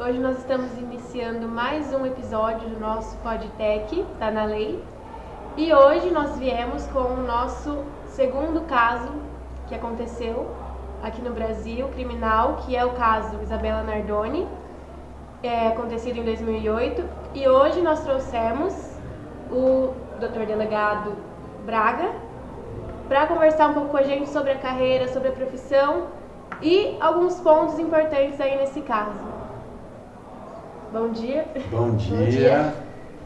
Hoje nós estamos iniciando mais um episódio do nosso Podtech, Tá na Lei. E hoje nós viemos com o nosso segundo caso que aconteceu aqui no Brasil, criminal, que é o caso Isabela Nardoni, acontecido em 2008. E hoje nós trouxemos o Dr. Delegado Braga para conversar um pouco com a gente sobre a carreira, sobre a profissão e alguns pontos importantes aí nesse caso. Bom dia. Bom dia.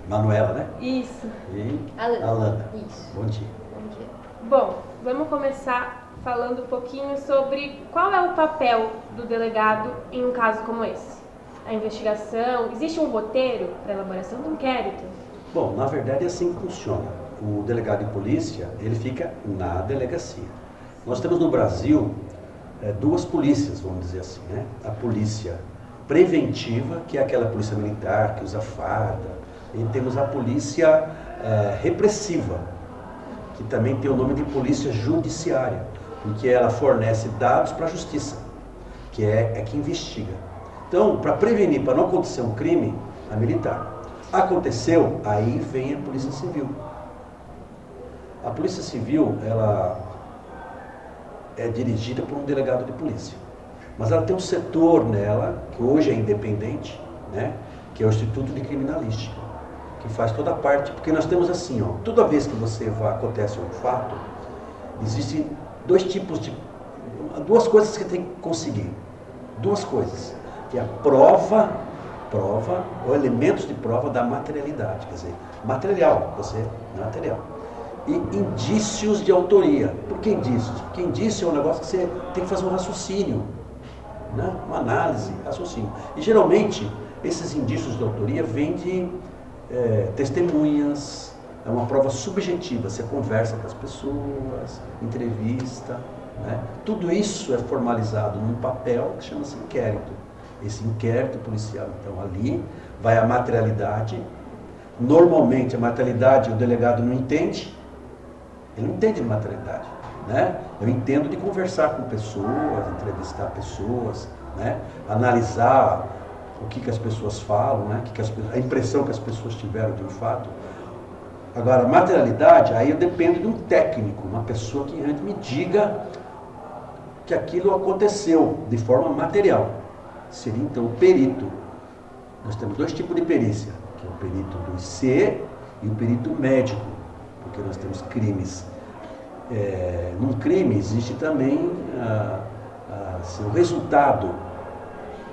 Manuela, né? Isso. E Alana. Isso. Bom dia. Bom dia. Bom, vamos começar falando um pouquinho sobre qual é o papel do delegado em um caso como esse. A investigação, existe um roteiro para a elaboração do inquérito? Bom, na verdade é assim que funciona. O delegado de polícia, ele fica na delegacia. Nós temos no Brasil duas polícias, vamos dizer assim, né? A polícia preventiva, que é aquela polícia militar que usa farda, e temos a polícia repressiva, que também tem o nome de polícia judiciária, porque ela fornece dados para a justiça, que é que investiga. Então, para prevenir, para não acontecer um crime, a militar. Aconteceu, aí vem a polícia civil. A polícia civil, ela é dirigida por um delegado de polícia. Mas ela tem um setor nela, que hoje é independente, né, que é o Instituto de Criminalística, que faz toda a parte, porque nós temos assim, ó, toda vez que acontece um fato, existem duas coisas que tem que conseguir. Duas coisas, que é a prova ou elementos de prova da materialidade, quer dizer, material. E indícios de autoria. Por que indícios? Porque indício é um negócio que você tem que fazer um raciocínio, né? Uma análise, raciocínio. E geralmente, esses indícios de autoria vêm de testemunhas, é uma prova subjetiva, você conversa com as pessoas, entrevista, né? Tudo isso é formalizado num papel que chama-se inquérito. Esse inquérito policial, então, ali vai a materialidade. Normalmente, a materialidade o delegado não entende. Ele não entende de materialidade, né? Eu entendo de conversar com pessoas, entrevistar pessoas, né? Analisar o que as pessoas falam, né? A impressão que as pessoas tiveram de um fato. Agora, a materialidade, aí eu dependo de um técnico, uma pessoa que realmente me diga que aquilo aconteceu de forma material. Seria então o perito. Nós temos dois tipos de perícia, que é o perito do IC e o perito médico, porque nós temos crimes. Num crime existe também o resultado.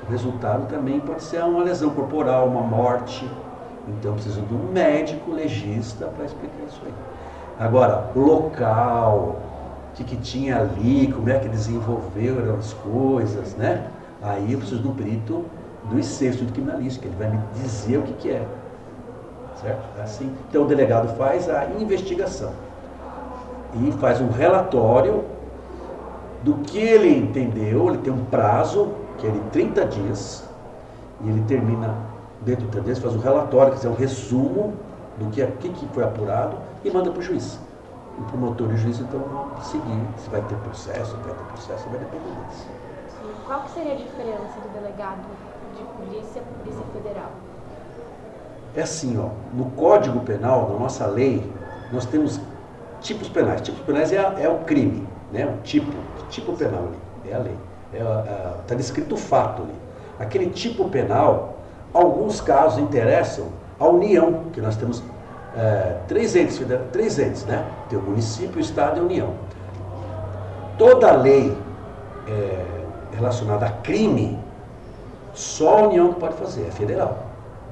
O resultado também pode ser uma lesão corporal, uma morte. Então precisa de um médico legista para explicar isso aí. Agora, o local, o que tinha ali, como é que desenvolveram as coisas, né? Aí eu preciso de um perito do IC, Instituto Criminalístico, ele vai me dizer o que é. Certo? É assim. Então o delegado faz a investigação e faz um relatório do que ele entendeu. Ele tem um prazo, que é de 30 dias, e ele termina dentro de 30 dias, faz um relatório, quer dizer, um resumo do que foi apurado e manda para o juiz. O promotor e o juiz então vão seguir, se vai ter processo, vai depender disso. Qual que seria a diferença do delegado de polícia para polícia federal? É assim, ó, no Código Penal, na nossa lei, nós temos tipos penais. Tipos penais é o crime, né? O tipo penal ali, é a lei. Está descrito o fato ali. Aquele tipo penal, alguns casos interessam a União, que nós temos três entes, né? Tem o município, o Estado e a União. Toda lei relacionada a crime, só a União que pode fazer, é federal.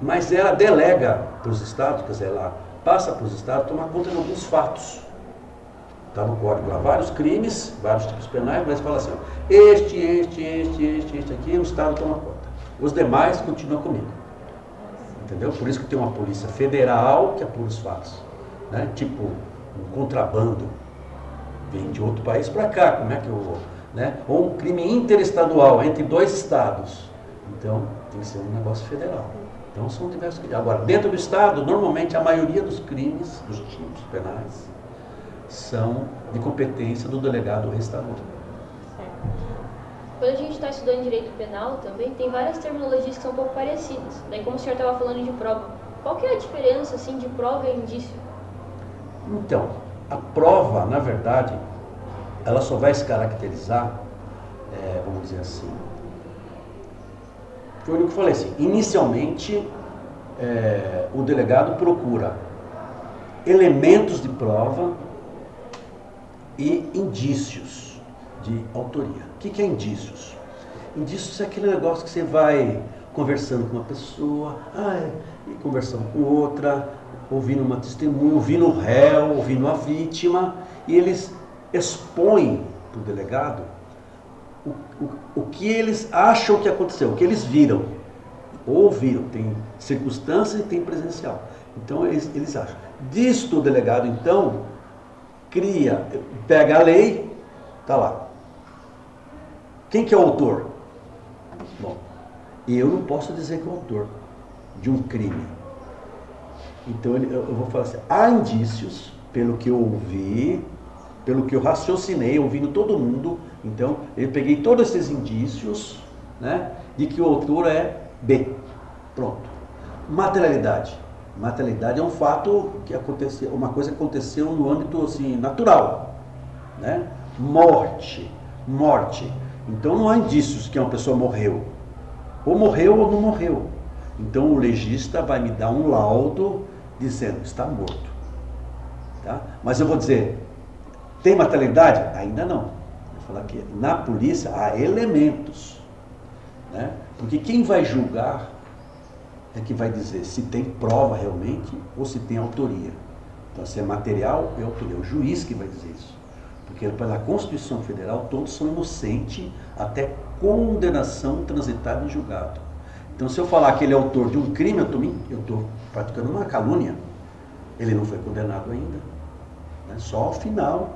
Mas ela delega para os estados, quer dizer, ela passa para os estados tomar conta de alguns fatos. Está no código lá, vários crimes, vários tipos penais, mas fala assim, este aqui, o estado toma conta. Os demais continuam comigo. Entendeu? Por isso que tem uma polícia federal que apura os fatos. Né? Tipo, um contrabando vem de outro país para cá, como é que eu vou? Né? Ou um crime interestadual entre dois estados. Então, tem que ser um negócio federal. Então, são diversos crimes. Agora, dentro do estado, normalmente a maioria dos crimes, dos tipos penais, são de competência do delegado restaurador. Certo. Quando a gente está estudando direito penal também, tem várias terminologias que são um pouco parecidas. Daí, como o senhor estava falando de prova, qual que é a diferença assim, de prova e indício? Então, a prova, na verdade, ela só vai se caracterizar, vamos dizer assim, foi o que eu falei assim, inicialmente o delegado procura elementos de prova e indícios de autoria. O que é indícios? Indícios é aquele negócio que você vai conversando com uma pessoa, e conversando com outra, ouvindo uma testemunha, ouvindo o réu, ouvindo a vítima, e eles expõem para o delegado o que eles acham que aconteceu, o que eles viram, ou ouviram, tem circunstância e tem presencial. Então eles acham. Disto o delegado, então, pega a lei, está lá. Quem que é o autor? Bom, eu não posso dizer que é o autor de um crime. Então eu vou falar assim, há indícios, pelo que eu ouvi, pelo que eu raciocinei, ouvindo todo mundo, então eu peguei todos esses indícios, né, de que o autor é B. Pronto. Materialidade. Materialidade é um fato que aconteceu, uma coisa que aconteceu no âmbito assim, natural, né? Morte. Então não há indícios que uma pessoa morreu. Ou morreu ou não morreu. Então o legista vai me dar um laudo dizendo que está morto. Tá? Mas eu vou dizer, tem materialidade? Ainda não. Eu vou falar que na polícia há elementos. Né? Porque quem vai julgar é que vai dizer se tem prova realmente ou se tem autoria. Então se é material, é autoria. É o juiz que vai dizer isso. Porque pela Constituição Federal todos são inocentes até condenação transitada em julgado. Então se eu falar que ele é autor de um crime, eu estou praticando uma calúnia. Ele não foi condenado ainda. Né? Só ao final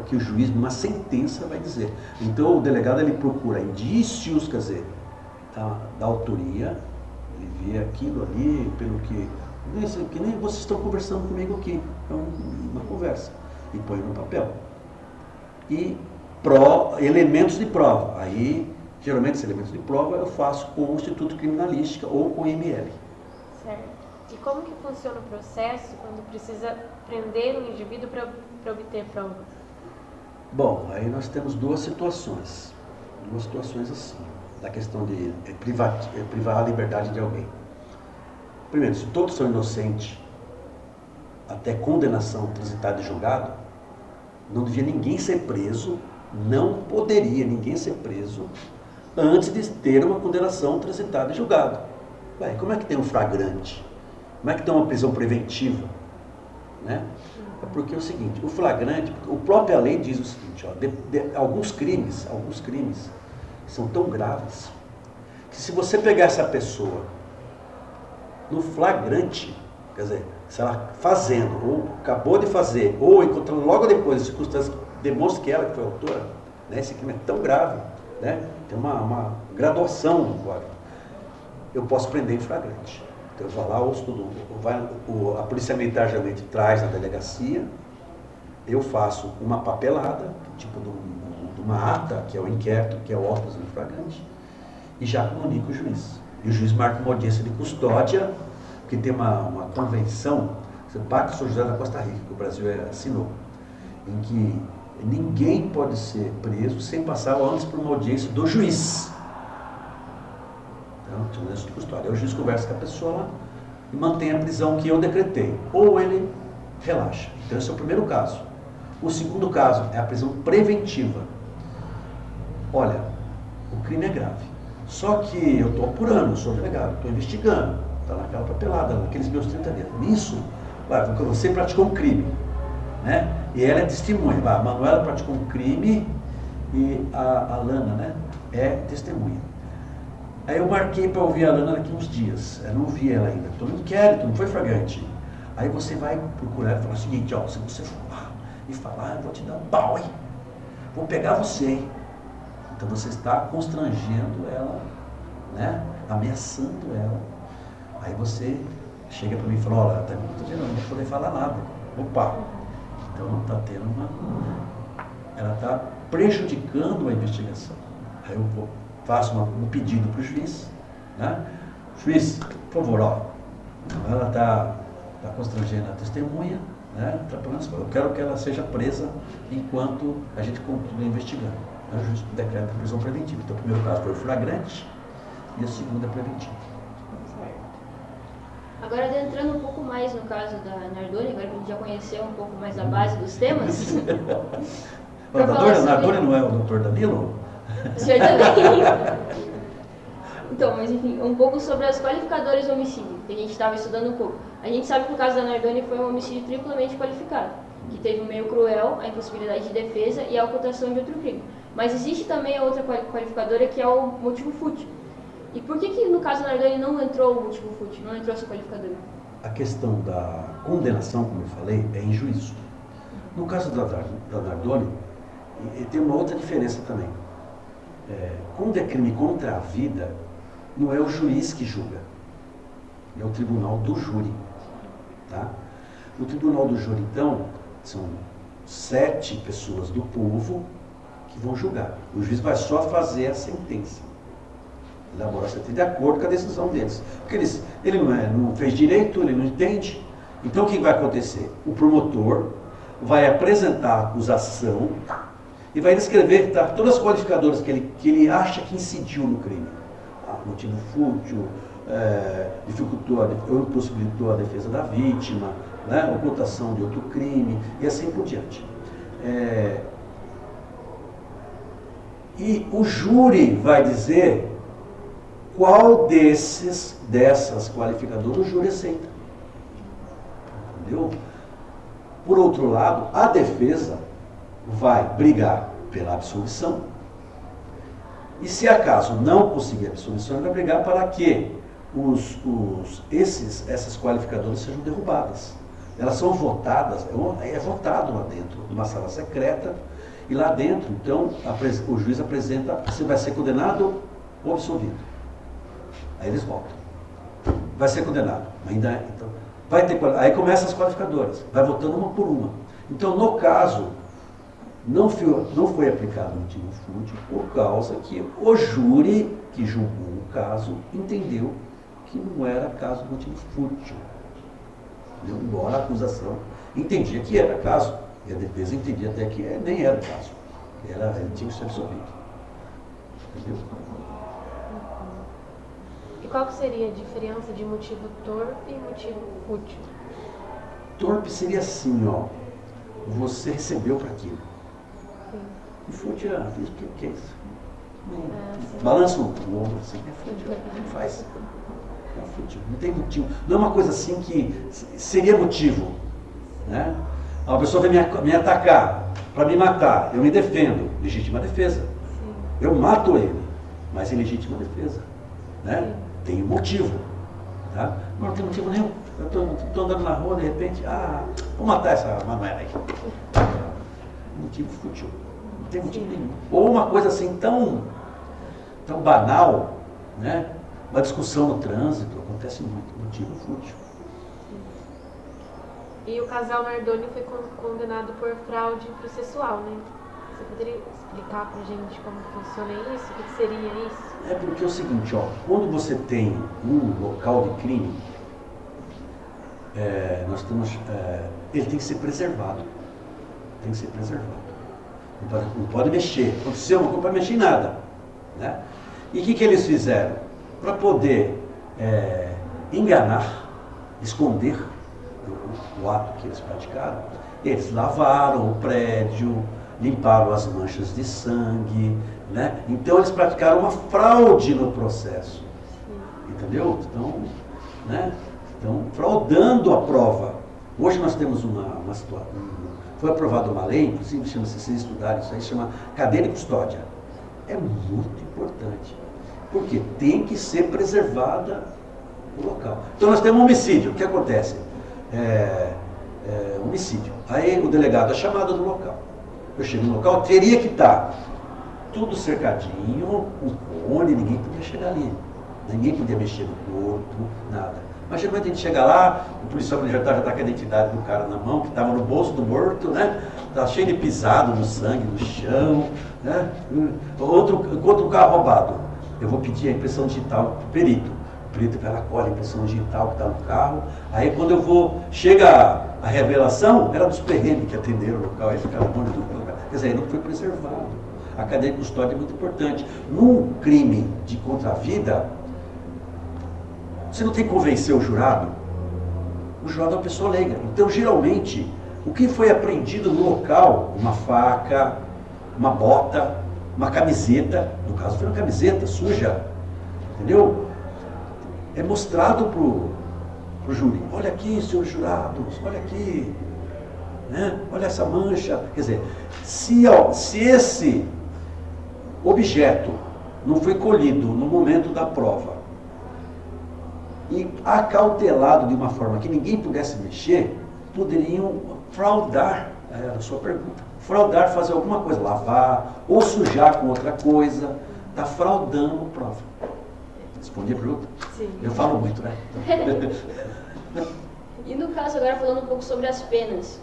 que o juiz, numa sentença, vai dizer. Então o delegado ele procura indícios, quer dizer, da autoria, ele vê aquilo ali, pelo que nem vocês estão conversando comigo aqui, é uma conversa, e põe no papel. E elementos de prova, aí geralmente esses elementos de prova eu faço com o Instituto Criminalística ou com o IML. Certo. E como que funciona o processo quando precisa prender um indivíduo para obter provas? Bom, aí nós temos duas situações assim, da questão de privar a liberdade de alguém. Primeiro, se todos são inocentes, até condenação transitada e julgado, não devia ninguém ser preso, não poderia ninguém ser preso antes de ter uma condenação transitada e julgado. Ué, como é que tem um flagrante? Como é que tem uma prisão preventiva? Né? É porque é o seguinte, o flagrante, a própria lei diz o seguinte, alguns crimes são tão graves que se você pegar essa pessoa no flagrante, quer dizer, se ela fazendo, ou acabou de fazer, ou encontrando logo depois as circunstâncias que demonstram que ela foi a autora, né, esse crime é tão grave, né, tem uma graduação no código, eu posso prender em flagrante. Então eu vou lá, a polícia militar geralmente traz na delegacia, eu faço uma papelada, tipo de uma ata, que é o inquérito, que é o auto em flagrante, e já comunico o juiz. E o juiz marca uma audiência de custódia, que tem uma convenção, Pacto São José da Costa Rica, que o Brasil assinou, em que ninguém pode ser preso sem passar antes por uma audiência do juiz. Então, audiência de custódia. Aí o juiz conversa com a pessoa lá e mantém a prisão que eu decretei. Ou ele relaxa. Então esse é o primeiro caso. O segundo caso é a prisão preventiva. Olha, o crime é grave. Só que eu estou apurando, eu sou delegado, estou investigando. Está naquela papelada, naqueles meus 30 dias. Nisso, você praticou um crime, né? E ela é testemunha. A Manuela praticou um crime e a Lana, né, é testemunha. Aí eu marquei para ouvir a Lana daqui uns dias. Eu não ouvi ela ainda. Estou no inquérito, não foi flagrante. Aí você vai procurar e falar o seguinte, se você for lá e falar, eu vou te dar um pau, hein? Vou pegar você, hein? Então você está constrangendo ela, né? Ameaçando ela. Aí você chega para mim e fala, olha, não vou poder falar nada. Opa! Então está tendo ela está prejudicando a investigação. Aí eu faço um pedido para o juiz, né? Juiz, por favor, ó, ela está constrangendo a testemunha, né? Eu quero que ela seja presa enquanto a gente continua investigando. Aí o juiz decreta a prisão preventiva. Então o primeiro caso foi o flagrante e o segundo é preventivo. Agora, adentrando um pouco mais no caso da Nardoni, agora que a gente já conheceu um pouco mais a base dos temas. O Nardoni não é o doutor Danilo? O senhor também. Então, mas enfim, um pouco sobre as qualificadoras de homicídio, que a gente estava estudando um pouco. A gente sabe que o caso da Nardoni foi um homicídio triplamente qualificado, que teve um meio cruel, a impossibilidade de defesa e a ocultação de outro crime. Mas existe também a outra qualificadora, que é o motivo fútil. E por que no caso da Nardoni não entrou o motivo fútil, não entrou essa qualificadora? A questão da condenação, como eu falei, é em juízo. No caso da Nardoni, tem uma outra diferença também. Quando é crime contra a vida, não é o juiz que julga, é o tribunal do júri. Tá? O tribunal do júri, então, são 7 pessoas do povo que vão julgar. O juiz vai só fazer a sentença. Elaborar a sentença de acordo com a decisão deles. Porque ele não fez direito, ele não entende. Então o que vai acontecer? O promotor vai apresentar a acusação e vai descrever todas as qualificadoras que ele acha que incidiu no crime. Motivo fútil, dificultou ou impossibilitou a defesa da vítima, né, ocultação de outro crime e assim por diante. E o júri vai dizer qual dessas qualificadoras o júri aceita. Entendeu? Por outro lado, a defesa vai brigar pela absolvição. E se acaso não conseguir a absolvição, ele vai brigar para que essas qualificadoras sejam derrubadas. Elas são votadas, é votado lá dentro, numa sala secreta, e lá dentro, então, o juiz apresenta se vai ser condenado ou absolvido. Aí eles votam. Vai ser condenado. Ainda, então, aí começam as qualificadoras, vai votando uma por uma. Então, no caso, não foi aplicado o motivo fútil por causa que o júri que julgou o caso entendeu que não era caso de motivo fútil. Embora a acusação entendia que era caso, e a defesa entendia até que nem era caso. Ele tinha que ser absolvido. Entendeu? E qual que seria a diferença de motivo torpe e motivo fútil? Torpe seria assim, ó. Você recebeu para aquilo. E fútil, o que é isso? Balança o ombro assim, é fútil. Não faz. É fútil, não tem motivo. Não é uma coisa assim que seria motivo. Né? Uma pessoa vem me atacar para me matar, eu me defendo, legítima defesa. Sim. Eu mato ele, mas é legítima defesa. Né? Tem um motivo. Tá? Não tem motivo nenhum. Eu estou andando na rua, de repente, vou matar essa Manuela aí. Motivo fútil. Não tem motivo nenhum. Ou uma coisa assim tão banal, né? Uma discussão no trânsito, acontece muito, motivo fútil. E o casal Nardoni foi condenado por fraude processual, né? Você poderia explicar pra gente como funciona isso? O que seria isso? É porque é o seguinte, ó, quando você tem um local de crime, ele tem que ser preservado. Tem que ser preservado. Não pode mexer. Aconteceu, não pode mexer em nada. Né? E o que eles fizeram? Para poder enganar, esconder o ato que eles praticaram, eles lavaram o prédio, limparam as manchas de sangue, né? Então eles praticaram uma fraude no processo. Entendeu? Então, fraudando a prova. Hoje nós temos uma situação. Foi aprovada uma lei, inclusive chama-se, se vocês estudarem isso aí, chama cadeia de custódia. É muito importante. Porque tem que ser preservada o local. Então nós temos um homicídio. O que acontece? Homicídio. Aí o delegado é chamado do local. Eu chego no local, teria que estar tudo cercadinho, um cone, ninguém podia chegar ali. Ninguém podia mexer no corpo, nada. Mas geralmente a gente chega lá, o policial já tá com a identidade do cara na mão, que estava no bolso do morto, né? Tá cheio de pisado no sangue, no chão, né? Enquanto o carro roubado, eu vou pedir a impressão digital pro perito. O perito vai lá, colhe a impressão digital que está no carro. Aí quando chega a revelação, era dos perrengues que atenderam o local, aí ficaram na mão do lugar. Quer dizer, não foi preservado. A cadeia de custódia é muito importante. Num crime de contra a vida, você não tem que convencer o jurado é uma pessoa leiga. Então, geralmente, o que foi apreendido no local, uma faca, uma bota, uma camiseta, no caso foi uma camiseta suja, entendeu? É mostrado pro júri. Olha aqui, senhores jurados, olha aqui, né? Olha essa mancha. Quer dizer, se esse objeto não foi colhido no momento da prova e acautelado de uma forma que ninguém pudesse mexer, poderiam fraudar, era a sua pergunta, fraudar, fazer alguma coisa, lavar ou sujar com outra coisa, está fraudando prova. Respondi a pergunta? Sim. Eu falo muito, né? E no caso, agora falando um pouco sobre as penas,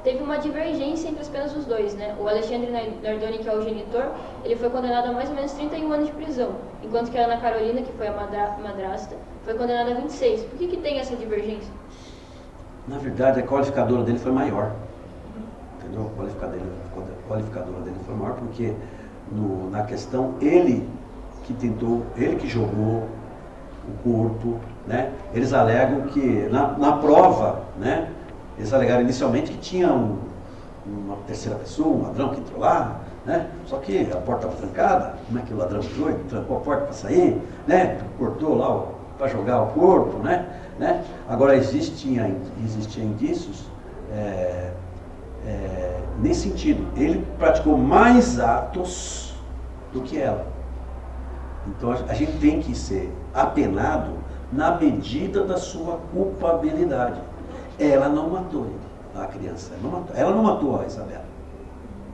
teve uma divergência entre as penas dos dois, né? O Alexandre Nardoni, que é o genitor, ele foi condenado a mais ou menos 31 anos de prisão, enquanto que a Ana Carolina, que foi a madrasta, foi condenada a 26. Por que tem essa divergência? Na verdade, a qualificadora dele foi maior. Entendeu? A qualificadora dele foi maior porque, na questão, ele que jogou o corpo, né? Eles alegam que, na prova, né? Eles alegaram inicialmente que tinha uma terceira pessoa, um ladrão que entrou lá, né? Só que a porta estava trancada, como é que o ladrão entrou? Ele trancou a porta para sair, né? Cortou lá para jogar o corpo, né? Agora existiam indícios nesse sentido. Ele praticou mais atos do que ela. Então a gente tem que ser apenado na medida da sua culpabilidade. Ela não matou a criança, ela não matou a Isabela.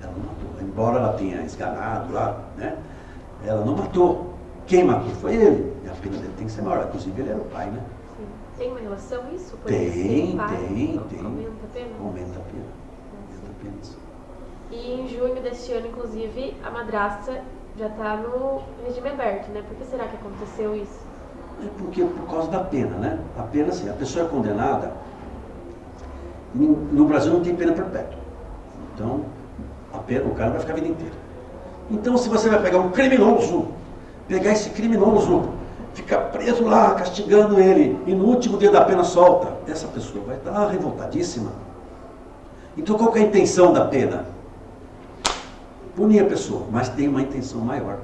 Ela não matou, embora ela tenha esganado lá, né? Ela não matou. Quem matou foi ele. E a pena dele tem que ser maior. Inclusive ele era o pai, né? Sim. Tem uma relação isso? Tem. Aumenta a pena? Aumenta a pena. E em junho deste ano, inclusive, a madrasta já está no regime aberto, né? Por que será que aconteceu isso? É por causa da pena, né? A pena, assim, a pessoa é condenada, no Brasil não tem pena perpétua. Então, o cara vai ficar a vida inteira. Então, se você vai pegar um criminoso, pegar esse criminoso, ficar preso lá, castigando ele, e no último dia da pena solta, essa pessoa vai estar revoltadíssima. Então, qual que é a intenção da pena? Punir a pessoa, mas tem uma intenção maior,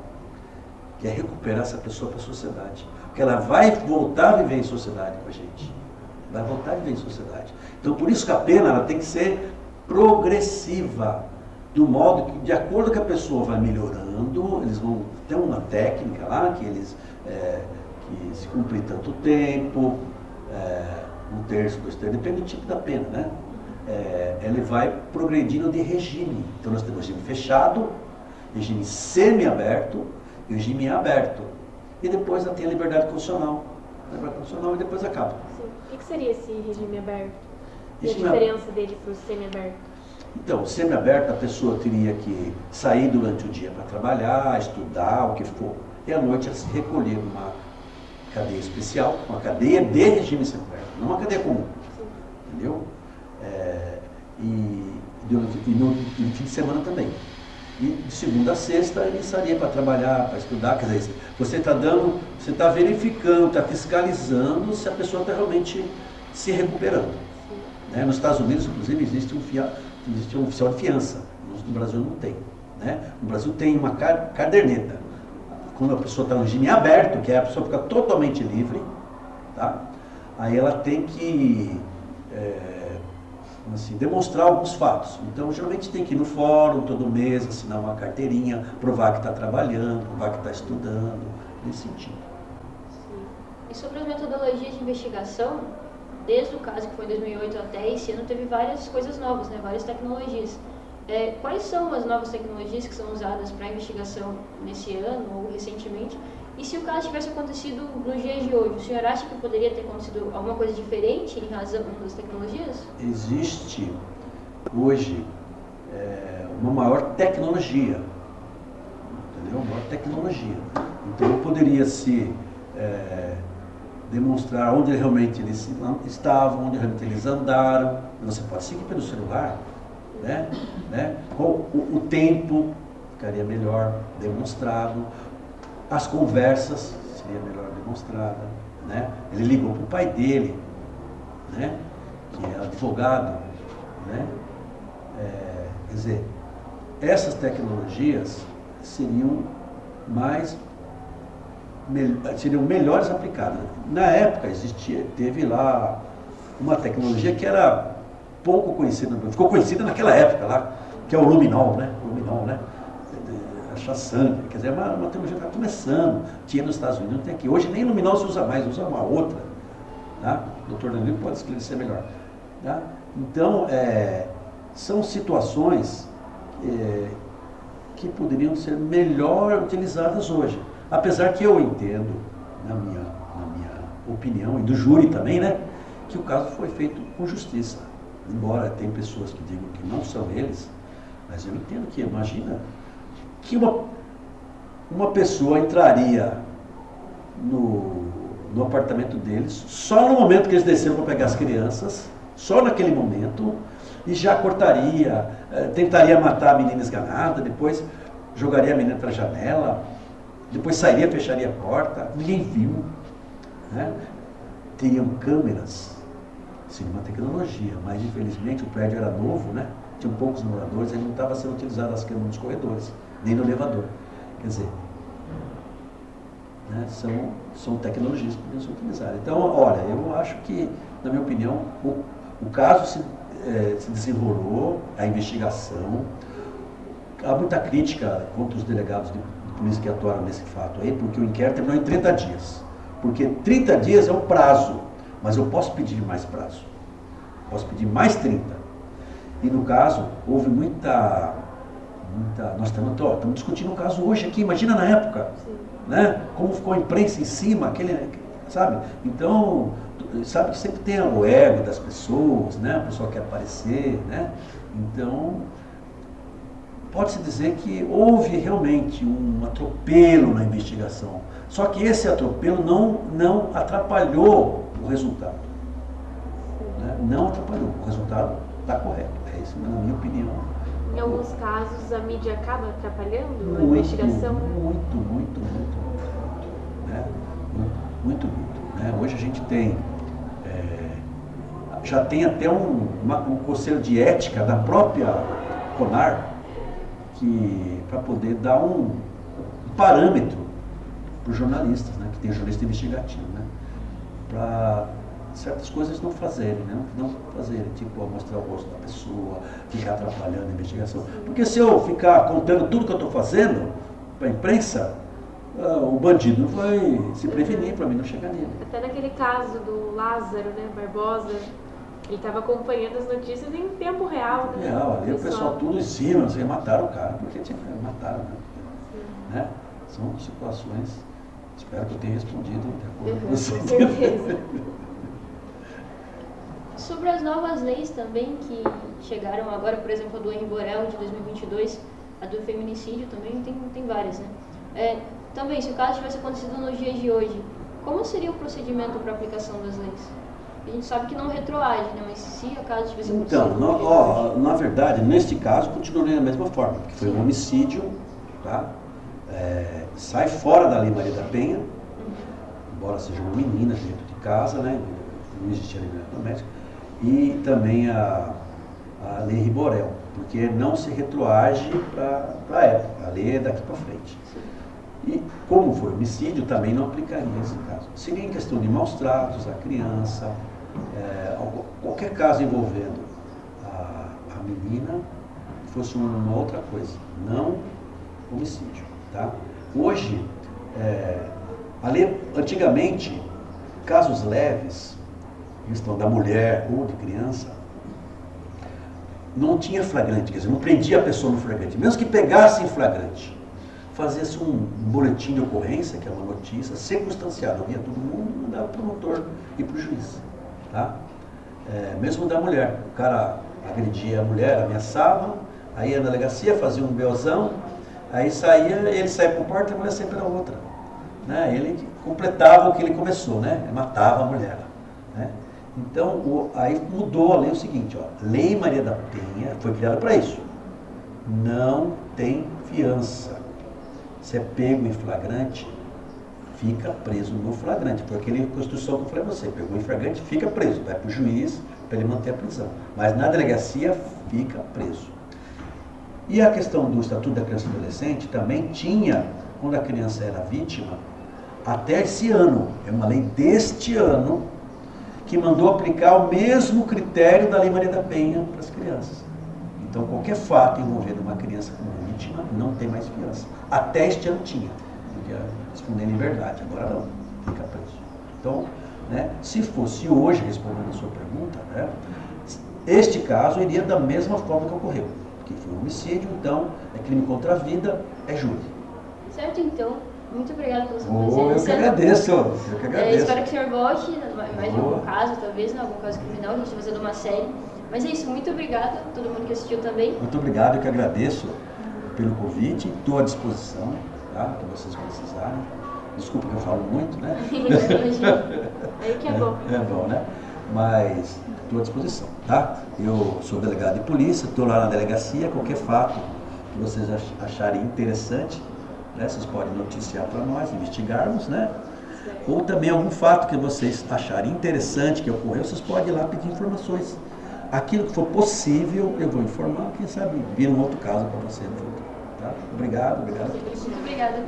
que é recuperar essa pessoa para a sociedade. Porque ela vai voltar a viver em sociedade com a gente. Vai voltar a viver em sociedade. Então, por isso que a pena ela tem que ser progressiva, do modo que, de acordo com a pessoa vai melhorando, eles vão ter uma técnica lá, que se cumpre tanto tempo, um terço, 2 terços, depende do tipo da pena, né? Ele vai progredindo de regime. Então nós temos regime fechado, regime semi-aberto e regime aberto. E depois tem a liberdade condicional. E depois acaba. Sim. O que seria esse regime aberto? E a diferença dele para o semi-aberto? Então, o semi-aberto, a pessoa teria que sair durante o dia para trabalhar, estudar, o que for. E à noite ela se recolher numa cadeia especial, uma cadeia de regime semi-aberto, não uma cadeia comum. Sim. Entendeu? E no fim de semana também. E de segunda a sexta ele sairia para trabalhar, para estudar. Quer dizer, você está verificando, está fiscalizando se a pessoa está realmente se recuperando. Né? Nos Estados Unidos, inclusive, existe um oficial de fiança. No Brasil não tem. Né? No Brasil tem uma caderneta. Quando a pessoa está no regime aberto, que é a pessoa fica totalmente livre, tá? Aí ela tem que demonstrar alguns fatos. Então, geralmente tem que ir no fórum todo mês, assinar uma carteirinha, provar que está trabalhando, provar que está estudando, nesse sentido. Sim. E sobre as metodologias de investigação, desde o caso que foi em 2008 até esse ano, teve várias coisas novas, né? Várias tecnologias. Quais são as novas tecnologias que são usadas para a investigação nesse ano ou recentemente? E se o caso tivesse acontecido nos dias de hoje, o senhor acha que poderia ter acontecido alguma coisa diferente em razão das tecnologias? Existe hoje uma maior tecnologia, entendeu? Uma maior tecnologia. Então poderia se demonstrar onde realmente eles estavam, onde realmente eles andaram. Você pode seguir pelo celular, né? O tempo ficaria melhor demonstrado, as conversas seria melhor demonstrada, né? Ele ligou para o pai dele, né? Que é advogado, né? Quer dizer, essas tecnologias seriam melhores aplicadas. Na época teve lá uma tecnologia que era pouco conhecida, ficou conhecida naquela época lá, que é o luminol, né? Achar sangue, quer dizer, é uma tecnologia que está começando, tinha nos Estados Unidos, não tem aqui. Hoje nem luminol se usa mais, usa uma outra, tá? O Dr. Danilo pode esclarecer melhor, tá? Então, são situações que poderiam ser melhor utilizadas hoje. Apesar que eu entendo, na minha opinião, e do júri também, né, que o caso foi feito com justiça. Embora tem pessoas que digam que não são eles, mas eu entendo que, imagina, que uma pessoa entraria no apartamento deles, só no momento que eles desceram para pegar as crianças, só naquele momento, e já cortaria, tentaria matar a menina esganada, depois jogaria a menina para a janela, depois sairia, fecharia a porta, ninguém viu, né? Teriam câmeras, seria uma tecnologia, mas infelizmente o prédio era novo, né? Tinham poucos moradores, ele não estava sendo utilizado as câmeras nos corredores, nem no elevador. Quer dizer, né? São tecnologias que poderiam ser utilizadas. Então, olha, eu acho que, na minha opinião, o caso se desenrolou, a investigação, há muita crítica contra os delegados de polícia que atuaram nesse fato aí, porque o inquérito terminou em 30 dias. Porque 30 dias é o prazo, mas eu posso pedir mais prazo. Posso pedir mais 30. E no caso, houve muita nós estamos discutindo um caso hoje aqui, imagina na época, né? Como ficou a imprensa em cima, sabe? Então, sabe que sempre tem o ego das pessoas, né? A pessoa quer aparecer, né? Então, pode-se dizer que houve realmente um atropelo na investigação. Só que esse atropelo não atrapalhou o resultado. Né? Não atrapalhou. O resultado está correto. É isso, na minha opinião. Em alguns casos, a mídia acaba atrapalhando a Muito, investigação? Muito. Né? Muito. Né? Hoje a gente tem, já tem até um conselho de ética da própria CONAR, para poder dar um parâmetro para os jornalistas, né? Que tem jornalista investigativo, né? Para certas coisas não fazerem, né? Não fazerem, tipo, mostrar o rosto da pessoa, ficar atrapalhando a investigação. Porque se eu ficar contando tudo que eu estou fazendo para a imprensa, o bandido vai se prevenir para mim não chegar nele. Até naquele caso do Lázaro, né, Barbosa, ele estava acompanhando as notícias em tempo real, né? Ali o pessoal tudo em cima, assim, mataram o cara, porque mataram, né? São situações, espero que eu tenha respondido de acordo com você. Com certeza. Sobre as novas leis também que chegaram agora, por exemplo, a do Henri Borel de 2022, a do feminicídio também, tem várias, né? Também, se o caso tivesse acontecido nos dias de hoje, como seria o procedimento para a aplicação das leis? A gente sabe que não retroage, né? Mas se o caso tivesse acontecido... Então, na verdade, neste caso, continuaria da mesma forma, porque foi um homicídio, tá? Sai fora da Lei Maria da Penha, embora seja uma menina dentro de casa, né? Não existia liberdade doméstica, e também a Lei Henri Borel, porque não se retroage para a época, a lei é daqui para frente. E como foi homicídio, também não aplicaria esse caso. Seria em questão de maus tratos à criança, qualquer caso envolvendo a menina, fosse uma outra coisa, não homicídio. Tá? Hoje, antigamente, casos leves, questão da mulher ou de criança, não tinha flagrante, quer dizer, não prendia a pessoa no flagrante, mesmo que pegasse em flagrante. fazia-se um boletim de ocorrência, que é uma notícia circunstanciada, ouvia todo mundo, mandava para o promotor e para o juiz. Tá? Mesmo da mulher, o cara agredia a mulher, ameaçava, aí ia na delegacia, fazia um beozão, aí ele saía por parte e a mulher sempre era outra. Né? Ele completava o que ele começou, né? Matava a mulher. Né? Então, aí mudou a lei o seguinte, ó, Lei Maria da Penha foi criada para isso. Não tem fiança. Se é pego em flagrante, fica preso no flagrante. Foi aquela Constituição que eu falei a você, pegou em flagrante, fica preso, vai para o juiz para ele manter a prisão. Mas na delegacia, fica preso. E a questão do Estatuto da Criança e Adolescente também tinha, quando a criança era vítima, até esse ano, é uma lei deste ano, que mandou aplicar o mesmo critério da Lei Maria da Penha para as crianças. Então, qualquer fato envolvendo uma criança como vítima, não tem mais fiança. Até este ano tinha, podia responder em liberdade, agora não, fica preso. Então, né, se fosse hoje, respondendo a sua pergunta, né, este caso iria da mesma forma que ocorreu, que foi um homicídio, então é crime contra a vida, é júri. Certo, então. Muito obrigada pela sua presença. Eu que agradeço. Espero que o senhor volte, mais algum caso, talvez, algum caso criminal, a gente está fazendo uma série. Mas é isso, muito obrigada a todo mundo que assistiu também. Muito obrigado, eu que agradeço pelo convite, estou à disposição, tá? Que vocês precisarem. Desculpa que eu falo muito, né? Aí que é bom. É bom, né? Mas estou à disposição, tá? Eu sou delegado de polícia, estou lá na delegacia, qualquer fato que vocês acharem interessante, né? Vocês podem noticiar para nós, investigarmos, né? Ou também algum fato que vocês acharem interessante que ocorreu, vocês podem ir lá pedir informações. Aquilo que for possível, eu vou informar, quem sabe vira um outro caso para você no futuro. Tá? Obrigado. Muito obrigada.